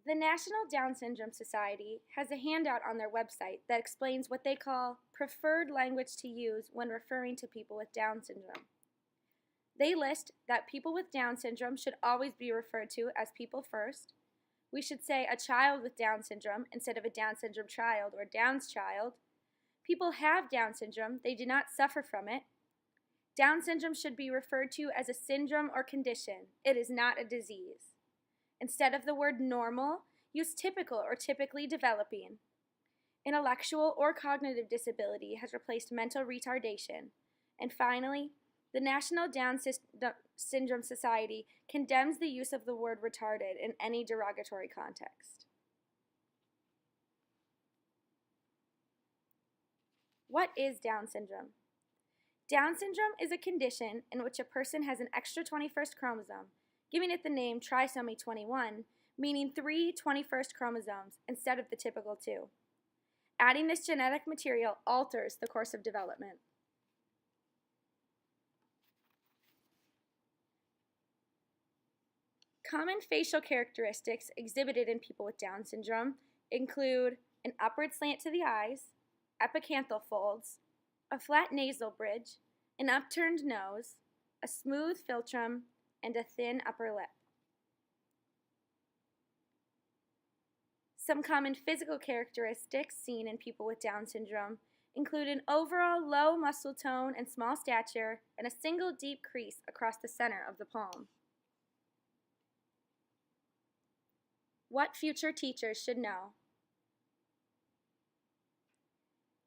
The National Down Syndrome Society has a handout on their website that explains what they call preferred language to use when referring to people with Down syndrome. They list that people with Down syndrome should always be referred to as people first. We should say a child with Down syndrome instead of a Down syndrome child or Down's child. People have Down syndrome, they do not suffer from it. Down syndrome should be referred to as a syndrome or condition. It is not a disease. Instead of the word normal, use typical or typically developing. Intellectual or cognitive disability has replaced mental retardation. And finally, the National Down Syndrome Society condemns the use of the word retarded in any derogatory context. What is Down syndrome? Down syndrome is a condition in which a person has an extra 21st chromosome, giving it the name trisomy 21, meaning 3 21st chromosomes instead of the typical 2. Adding this genetic material alters the course of development. Common facial characteristics exhibited in people with Down syndrome include an upward slant to the eyes, epicanthal folds, a flat nasal bridge, an upturned nose, a smooth philtrum, and a thin upper lip. Some common physical characteristics seen in people with Down syndrome include an overall low muscle tone and small stature, and a single deep crease across the center of the palm. What future teachers should know.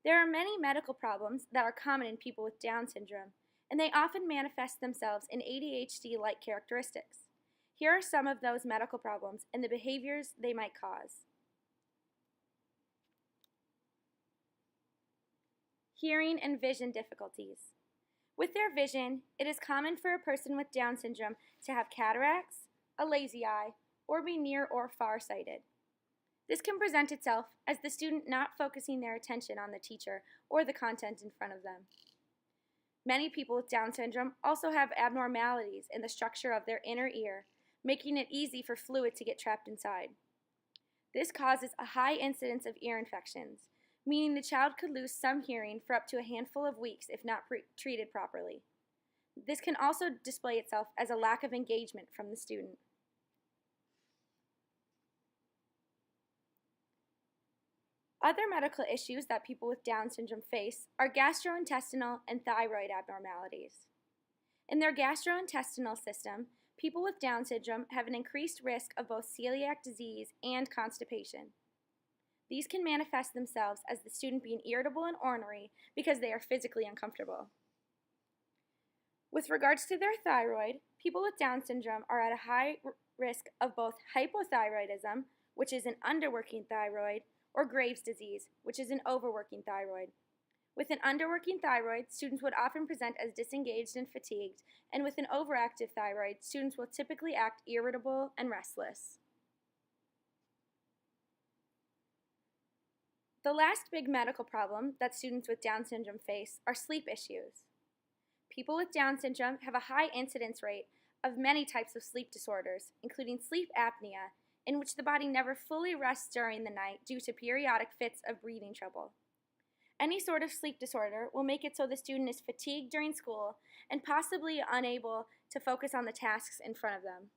There are many medical problems that are common in people with Down syndrome, and they often manifest themselves in ADHD-like characteristics. Here are some of those medical problems and the behaviors they might cause. Hearing and vision difficulties. With their vision, it is common for a person with Down syndrome to have cataracts, a lazy eye, or be near or farsighted. This can present itself as the student not focusing their attention on the teacher or the content in front of them. Many people with Down syndrome also have abnormalities in the structure of their inner ear, making it easy for fluid to get trapped inside. This causes a high incidence of ear infections, meaning the child could lose some hearing for up to a handful of weeks if not treated properly. This can also display itself as a lack of engagement from the student. Other medical issues that people with Down syndrome face are gastrointestinal and thyroid abnormalities. In their gastrointestinal system, people with Down syndrome have an increased risk of both celiac disease and constipation. These can manifest themselves as the student being irritable and ornery because they are physically uncomfortable. With regards to their thyroid, people with Down syndrome are at a high risk of both hypothyroidism, which is an underworking thyroid, or Graves' disease, which is an overworking thyroid. With an underworking thyroid, students would often present as disengaged and fatigued, and with an overactive thyroid, students will typically act irritable and restless. The last big medical problem that students with Down syndrome face are sleep issues. People with Down syndrome have a high incidence rate of many types of sleep disorders, including sleep apnea, in which the body never fully rests during the night due to periodic fits of breathing trouble. Any sort of sleep disorder will make it so the student is fatigued during school and possibly unable to focus on the tasks in front of them.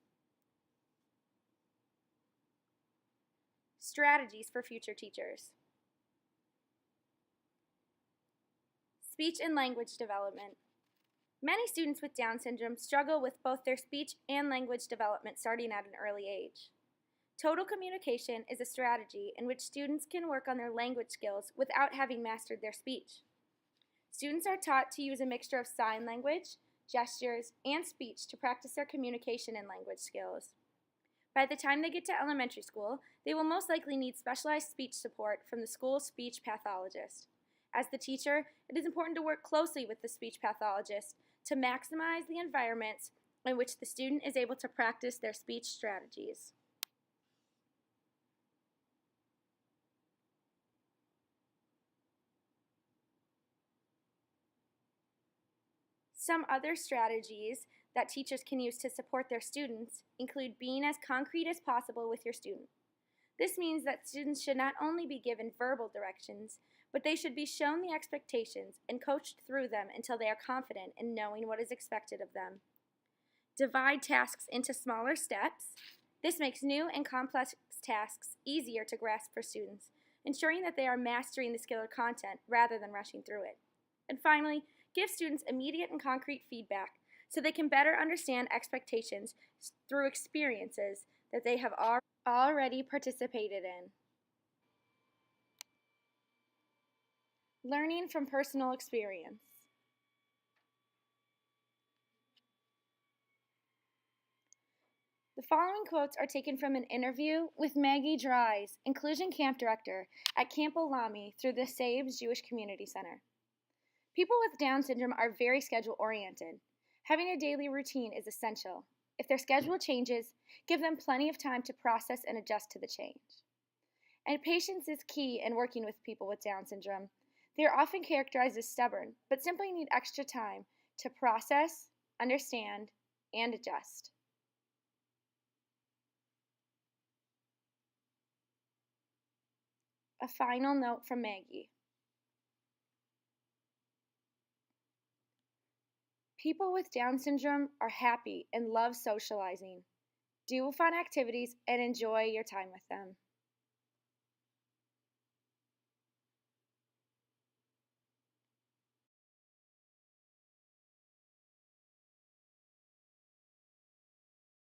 Strategies for future teachers. Speech and language development. Many students with Down syndrome struggle with both their speech and language development starting at an early age. Total communication is a strategy in which students can work on their language skills without having mastered their speech. Students are taught to use a mixture of sign language, gestures, and speech to practice their communication and language skills. By the time they get to elementary school, they will most likely need specialized speech support from the school's speech pathologist. As the teacher, it is important to work closely with the speech pathologist to maximize the environments in which the student is able to practice their speech strategies. Some other strategies that teachers can use to support their students include being as concrete as possible with your student. This means that students should not only be given verbal directions, but they should be shown the expectations and coached through them until they are confident in knowing what is expected of them. Divide tasks into smaller steps. This makes new and complex tasks easier to grasp for students, ensuring that they are mastering the skill or content rather than rushing through it. And finally, give students immediate and concrete feedback so they can better understand expectations through experiences that they have already participated in. Learning from personal experience. The following quotes are taken from an interview with Maggie Dries, Inclusion Camp Director at Camp Olami through the Sabes Jewish Community Center. People with Down syndrome are very schedule-oriented. Having a daily routine is essential. If their schedule changes, give them plenty of time to process and adjust to the change. And patience is key in working with people with Down syndrome. They are often characterized as stubborn, but simply need extra time to process, understand, and adjust. A final note from Maggie. People with Down syndrome are happy and love socializing. Do fun activities and enjoy your time with them.